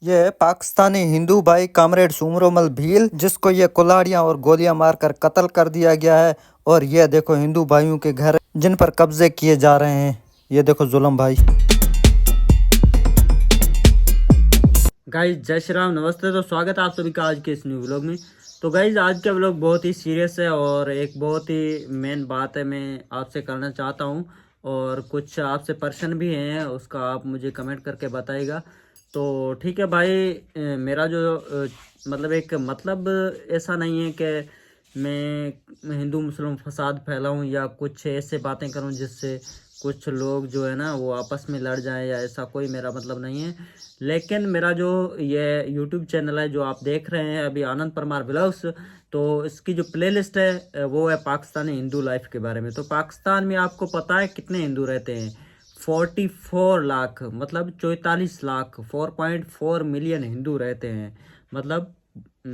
ये है पाकिस्तानी हिंदू भाई कामरेड सुमरोमल भील, जिसको ये कुल्हाड़ियां और गोलियां मारकर कत्ल कर दिया गया है। और ये देखो हिंदू भाइयों के घर जिन पर कब्जे किए जा रहे हैं। ये देखो जुल्म भाई। गाइज जय श्री राम, नमस्ते। तो स्वागत है आप सभी का आज के इस न्यू व्लॉग में। तो गाइज आज का व्लॉग बहुत ही सीरियस है और एक बहुत ही मेन बात है मैं आपसे करना चाहता हूँ। और कुछ आपसे पर्सन भी हैं, उसका आप मुझे कमेंट करके बताइएगा। तो ठीक है भाई, मेरा जो मतलब एक मतलब ऐसा नहीं है कि मैं हिंदू मुस्लिम फसाद फैलाऊं या कुछ ऐसे बातें करूं जिससे कुछ लोग जो है ना वो आपस में लड़ जाएं, या ऐसा कोई मेरा मतलब नहीं है। लेकिन मेरा जो ये यूट्यूब चैनल है जो आप देख रहे हैं अभी, आनंद परमार ब्लॉग्स, तो इसकी जो प्लेलिस्ट है वो है पाकिस्तानी हिंदू लाइफ के बारे में। तो पाकिस्तान में आपको पता है कितने हिंदू रहते हैं? 44 लाख, मतलब 44 लाख, 4.4 मिलियन हिंदू रहते हैं। मतलब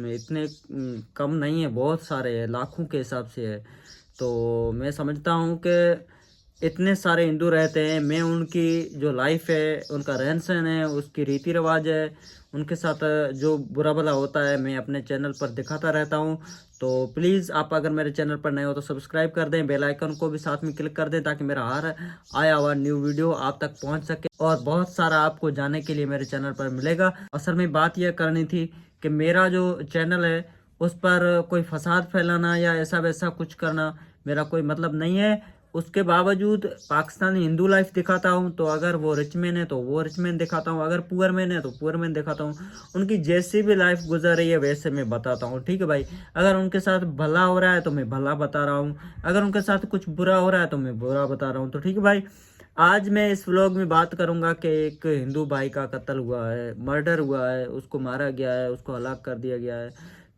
इतने कम नहीं है, बहुत सारे हैं, लाखों के हिसाब से है। तो मैं समझता हूँ कि इतने सारे हिंदू रहते हैं, मैं उनकी जो लाइफ है, उनका रहन सहन है, उसकी रीति रिवाज है, उनके साथ जो बुरा भला होता है मैं अपने चैनल पर दिखाता रहता हूँ। तो प्लीज़ आप अगर मेरे चैनल पर नए हो तो सब्सक्राइब कर दें, बेल आइकन को भी साथ में क्लिक कर दें, ताकि मेरा हर आया हुआ न्यू वीडियो आप तक पहुँच सके और बहुत सारा आपको जानने के लिए मेरे चैनल पर मिलेगा। असल में बात यह करनी थी कि मेरा जो चैनल है उस पर कोई फसाद फैलाना या ऐसा वैसा कुछ करना मेरा कोई मतलब नहीं है। उसके बावजूद पाकिस्तानी हिंदू लाइफ दिखाता हूँ। तो अगर वो रिच मैन है तो वो रिच मैन दिखाता हूँ, अगर पुअर मैन है तो पुअर मैन दिखाता हूँ। उनकी जैसी भी लाइफ गुजर रही है वैसे मैं बताता हूँ, ठीक है भाई। अगर उनके साथ भला हो रहा है तो मैं भला बता रहा हूँ, अगर उनके साथ कुछ बुरा हो रहा है तो मैं बुरा बता रहा हूँ। तो ठीक है भाई, आज मैं इस व्लॉग में बात करूंगा कि एक हिंदू भाई का कत्ल हुआ है, मर्डर हुआ है, उसको मारा गया है, उसको हलाक कर दिया गया है।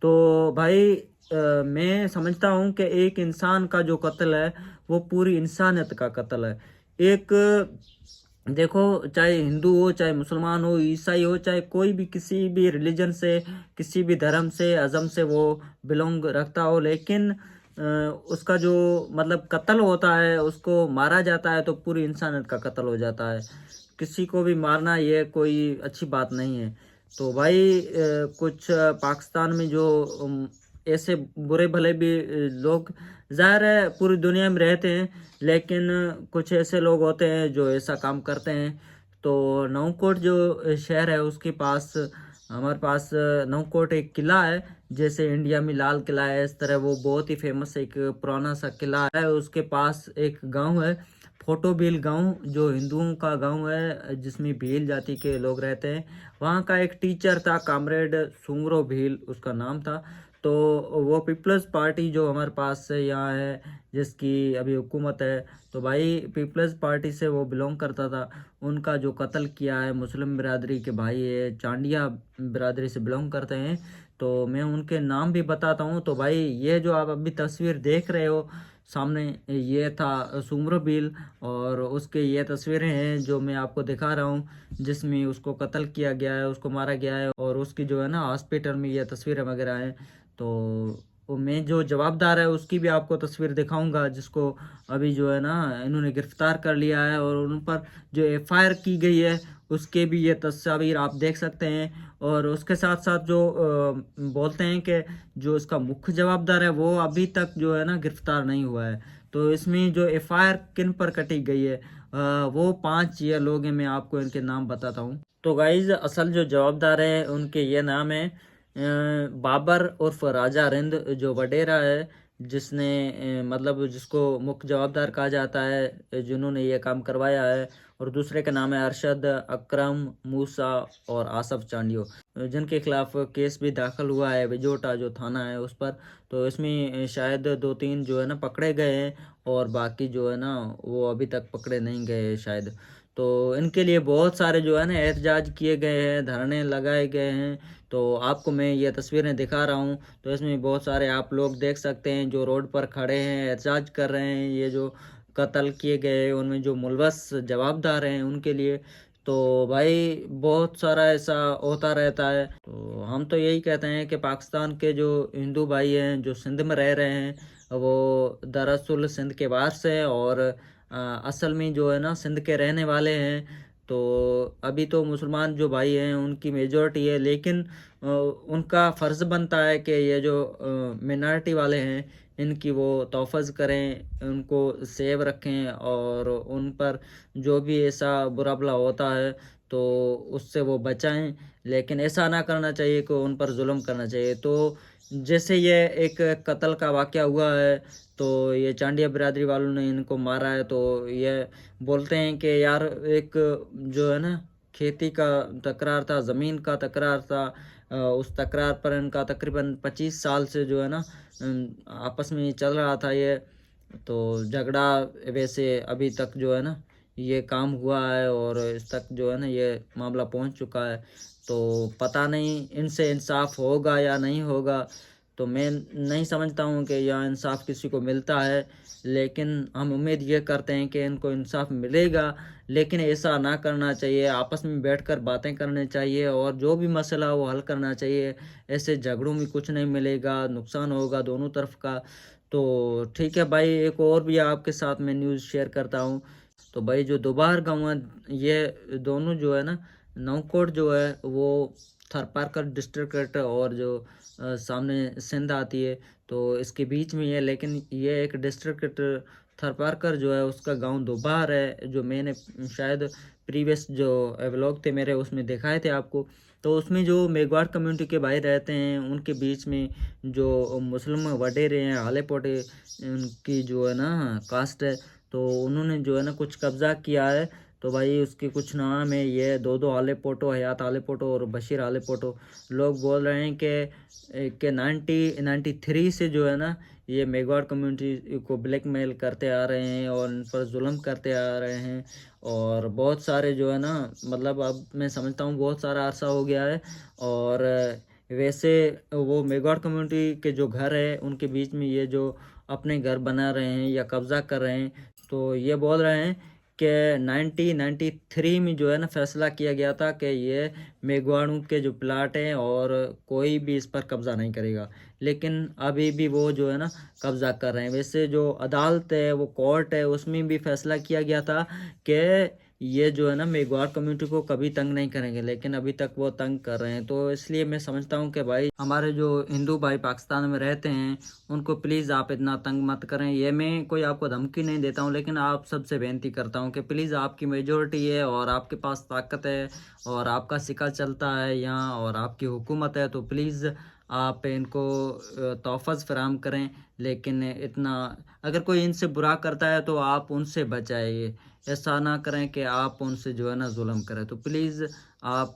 तो भाई मैं समझता हूँ कि एक इंसान का जो कत्ल है वो पूरी इंसानियत का कत्ल है। एक देखो, चाहे हिंदू हो, चाहे मुसलमान हो, ईसाई हो, चाहे कोई भी किसी भी रिलीजन से, किसी भी धर्म से, अज़म से वो बिलोंग रखता हो, लेकिन उसका जो मतलब कत्ल होता है, उसको मारा जाता है तो पूरी इंसानियत का कत्ल हो जाता है। किसी को भी मारना ये कोई अच्छी बात नहीं है। तो भाई कुछ पाकिस्तान में जो ऐसे बुरे भले भी लोग ज़ाहिर है पूरी दुनिया में रहते हैं, लेकिन कुछ ऐसे लोग होते हैं जो ऐसा काम करते हैं। तो नौकोट जो शहर है उसके पास, हमारे पास नौकोट एक किला है, जैसे इंडिया में लाल किला है, इस तरह वो बहुत ही फेमस एक पुराना सा किला है। उसके पास एक गांव है, फोटो भील गांव, जो हिंदुओं का गांव है जिसमें भील जाति के लोग रहते हैं। वहाँ का एक टीचर था, कामरेड सुंगरो भील उसका नाम था। तो वो पीपल्स पार्टी जो हमारे पास से यहाँ है, जिसकी अभी हुकूमत है, तो भाई पीपल्स पार्टी से वो बिलोंग करता था। उनका जो कत्ल किया है, मुस्लिम बिरादरी के भाई है, चांडिया बिरादरी से बिलोंग करते हैं। तो मैं उनके नाम भी बताता हूँ। तो भाई ये जो आप अभी तस्वीर देख रहे हो सामने, ये था सुमरो बिल, और उसके ये तस्वीरें हैं जो मैं आपको दिखा रहा हूँ, जिसमें उसको कत्ल किया गया है, उसको मारा गया है, और उसकी जो है ना हॉस्पिटल में ये तस्वीरें वगैरह हैं। तो वो मैं जो जवाबदार है उसकी भी आपको तस्वीर दिखाऊंगा, जिसको अभी जो है ना इन्होंने गिरफ्तार कर लिया है, और उन पर जो एफआईआर की गई है उसके भी ये तस्वीर आप देख सकते हैं। और उसके साथ साथ जो बोलते हैं कि जो इसका मुख्य जवाबदार है वो अभी तक जो है ना गिरफ्तार नहीं हुआ है। तो इसमें जो एफआईआर किन पर कटी गई है, वो 5 ये लोग हैं, मैं आपको इनके नाम बताता हूँ। तो गाइज असल जो जवाबदार है उनके ये नाम है बाबर उर्फ राजा रिंद, जो वडेरा है, जिसने मतलब जिसको मुख्य जवाबदार कहा जाता है, जिन्होंने ये काम करवाया है। और दूसरे का नाम है अरशद अकरम मूसा और आसफ चांडियो, जिनके खिलाफ केस भी दाखिल हुआ है बिजोटा जो थाना है उस पर। तो इसमें शायद 2-3 जो है ना पकड़े गए हैं, और बाकी जो है ना वो अभी तक पकड़े नहीं गए शायद। तो इनके लिए बहुत सारे जो है ना एहतजाज किए गए हैं, धरने लगाए गए हैं। तो आपको मैं ये तस्वीरें दिखा रहा हूँ, तो इसमें बहुत सारे आप लोग देख सकते हैं जो रोड पर खड़े हैं, एहतजाज कर रहे हैं। ये जो कत्ल किए गए उनमें जो मुलवस जवाबदार हैं उनके लिए। तो भाई बहुत सारा ऐसा होता रहता है। तो हम तो यही कहते हैं कि पाकिस्तान के जो हिंदू भाई हैं जो सिंध में रह रहे हैं, वो दरअसल सिंध के बाहर से, और असल में जो है ना सिंध के रहने वाले हैं। तो अभी तो मुसलमान जो भाई हैं उनकी मेजॉरिटी है, लेकिन उनका फ़र्ज़ बनता है कि ये जो मिनॉरिटी वाले हैं इनकी वो तहफ़्फ़ुज़ करें, उनको सेव रखें और उन पर जो भी ऐसा बुरा भला होता है तो उससे वो बचाएं। लेकिन ऐसा ना करना चाहिए कि उन पर जुल्म करना चाहिए। तो जैसे ये एक कत्ल का वाक़या हुआ है, तो ये चांडिया बिरादरी वालों ने इनको मारा है, तो ये बोलते हैं कि यार एक जो है ना खेती का तकरार था, ज़मीन का तकरार था, उस तकरार पर इनका तकरीबन 25 साल से जो है ना आपस में चल रहा था ये, तो झगड़ा वैसे अभी तक जो है ना ये काम हुआ है और इस तक जो है ना ये मामला पहुंच चुका है। तो पता नहीं इनसे इंसाफ होगा या नहीं होगा, तो मैं नहीं समझता हूँ कि यह इंसाफ किसी को मिलता है, लेकिन हम उम्मीद ये करते हैं कि इनको इंसाफ मिलेगा। लेकिन ऐसा ना करना चाहिए, आपस में बैठकर बातें करनी चाहिए और जो भी मसला हो वो हल करना चाहिए। ऐसे झगड़ों में कुछ नहीं मिलेगा, नुकसान होगा दोनों तरफ का। तो ठीक है भाई, एक और भी आपके साथ मैं न्यूज़ शेयर करता हूँ। तो भाई जो दोबार गाँव है, ये दोनों जो है ना नौकोट जो है वो थरपारकर डिस्ट्रिक्ट और जो सामने सिंध आती है, तो इसके बीच में है। लेकिन ये एक डिस्ट्रिक्ट थरपारकर जो है उसका गांव दोबार है, जो मैंने शायद प्रीवियस जो व्लॉग थे मेरे उसमें दिखाए थे आपको। तो उसमें जो मेघवाड़ कम्युनिटी के भाई रहते हैं उनके बीच में जो मुस्लिम वडेरे हैं, आले पोटे उनकी जो है ना कास्ट है, तो उन्होंने जो है ना कुछ कब्जा किया है। तो भाई उसके कुछ नाम है, ये दो आले पोटो, हयात आले पोटो और बशीर आले पोटो। लोग बोल रहे हैं कि 1993 से जो है ना ये मेघवाड़ कम्युनिटी को ब्लैकमेल करते आ रहे हैं और इन पर जुल्म करते आ रहे हैं। और बहुत सारे जो है ना, मतलब अब मैं समझता हूँ बहुत सारा अरसा हो गया है। और वैसे वो मेघवाड़ कम्युनिटी के जो घर है उनके बीच में ये जो अपने घर बना रहे हैं या कब्जा कर रहे हैं, तो ये बोल रहे हैं कि 1993 में जो है ना फैसला किया गया था कि ये मेघवाड़ों के जो प्लाट हैं और कोई भी इस पर कब्ज़ा नहीं करेगा, लेकिन अभी भी वो जो है ना कब्ज़ा कर रहे हैं। वैसे जो अदालत है, वो कोर्ट है, उसमें भी फैसला किया गया था कि ये जो है ना मेघवाड़ कम्युनिटी को कभी तंग नहीं करेंगे, लेकिन अभी तक वो तंग कर रहे हैं। तो इसलिए मैं समझता हूँ कि भाई हमारे जो हिंदू भाई पाकिस्तान में रहते हैं उनको प्लीज़ आप इतना तंग मत करें। ये मैं कोई आपको धमकी नहीं देता हूँ, लेकिन आप सबसे बेनती करता हूँ कि प्लीज़, आपकी मेजोरिटी है और आपके पास ताकत है और आपका सिक्का चलता है यहाँ और आपकी हुकूमत है, तो प्लीज़ आप इनको तोहफ़्फ़ा फराहम करें। लेकिन इतना अगर कोई इनसे बुरा करता है तो आप उनसे बचाइए, ऐसा ना करें कि आप उनसे जो है ना जुल्म करें। तो प्लीज़ आप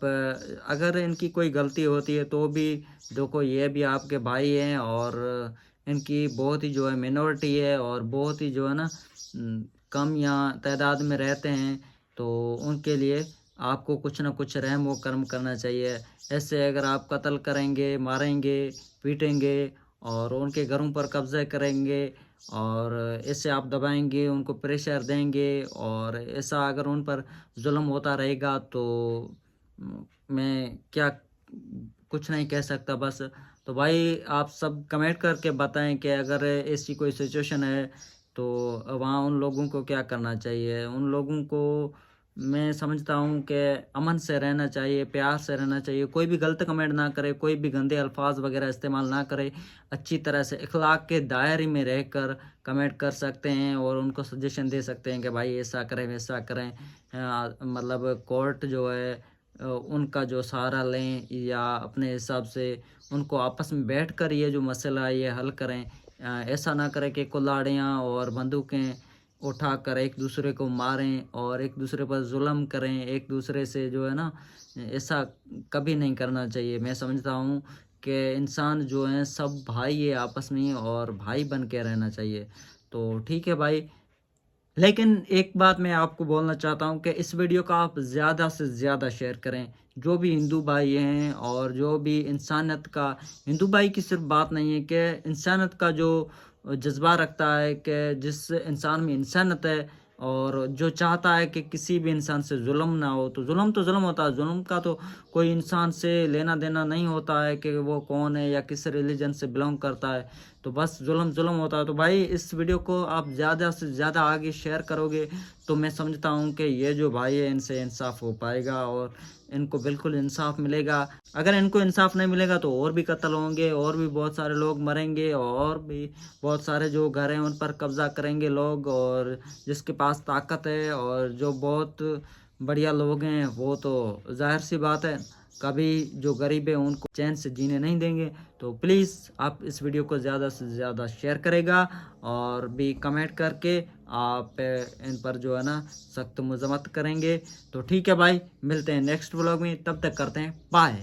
अगर इनकी कोई गलती होती है तो भी देखो, ये भी आपके भाई हैं और इनकी बहुत ही जो है मिनॉरिटी है और बहुत ही जो है ना कम यहाँ तादाद में रहते हैं, तो उनके लिए आपको कुछ ना कुछ रहम व करम करना चाहिए। ऐसे अगर आप कत्ल करेंगे, मारेंगे, पीटेंगे और उनके घरों पर कब्ज़ा करेंगे और ऐसे आप दबाएँगे, उनको प्रेशर देंगे और ऐसा अगर उन पर जुल्म होता रहेगा, तो मैं क्या कुछ नहीं कह सकता बस। तो भाई आप सब कमेंट करके बताएं कि अगर ऐसी कोई सिचुएशन है तो वहाँ उन लोगों को क्या करना चाहिए। उन लोगों को मैं समझता हूँ कि अमन से रहना चाहिए, प्यार से रहना चाहिए, कोई भी गलत कमेंट ना करे, कोई भी गंदे अल्फाज वगैरह इस्तेमाल ना करे। अच्छी तरह से इखलाक के दायरे में रहकर कमेंट कर सकते हैं और उनको सजेशन दे सकते हैं कि भाई ऐसा करें, वैसा करें। मतलब कोर्ट जो है उनका जो सहारा लें या अपने हिसाब से उनको आपस में बैठकर ये जो मसला है ये हल करें। ऐसा ना करें कि कुल्हाड़ियाँ और बंदूकें उठाकर एक दूसरे को मारें और एक दूसरे पर जुल्म करें, एक दूसरे से जो है ना, ऐसा कभी नहीं करना चाहिए। मैं समझता हूँ कि इंसान जो हैं सब भाई है आपस में और भाई बन के रहना चाहिए। तो ठीक है भाई, लेकिन एक बात मैं आपको बोलना चाहता हूँ कि इस वीडियो का आप ज़्यादा से ज़्यादा शेयर करें। जो भी हिंदू भाई हैं और जो भी इंसानियत का, हिंदू भाई की सिर्फ बात नहीं है कि इंसानियत का जो जज्बा रखता है, कि जिस इंसान में इंसानियत है और जो चाहता है कि किसी भी इंसान से जुल्म ना हो। तो जुल्म होता है, जुल्म का तो कोई इंसान से लेना देना नहीं होता है कि वो कौन है या किस रिलीजन से बिलोंग करता है। तो बस जुल्म जुल्म होता है। तो भाई इस वीडियो को आप ज़्यादा से ज़्यादा आगे शेयर करोगे तो मैं समझता हूँ कि ये जो भाई है इनसे इंसाफ हो पाएगा और इनको बिल्कुल इंसाफ मिलेगा। अगर इनको इंसाफ नहीं मिलेगा तो और भी कत्ल होंगे, और भी बहुत सारे लोग मरेंगे, और भी बहुत सारे जो घर हैं उन पर कब्जा करेंगे लोग, और जिसके पास ताकत है और जो बहुत बढ़िया लोग हैं वो तो जाहिर सी बात है कभी जो गरीब है उनको चैन से जीने नहीं देंगे। तो प्लीज़ आप इस वीडियो को ज़्यादा से ज़्यादा शेयर करेगा और भी कमेंट करके आप इन पर जो है ना सख्त मजम्मत करेंगे। तो ठीक है भाई, मिलते हैं नेक्स्ट व्लॉग में, तब तक करते हैं बाय।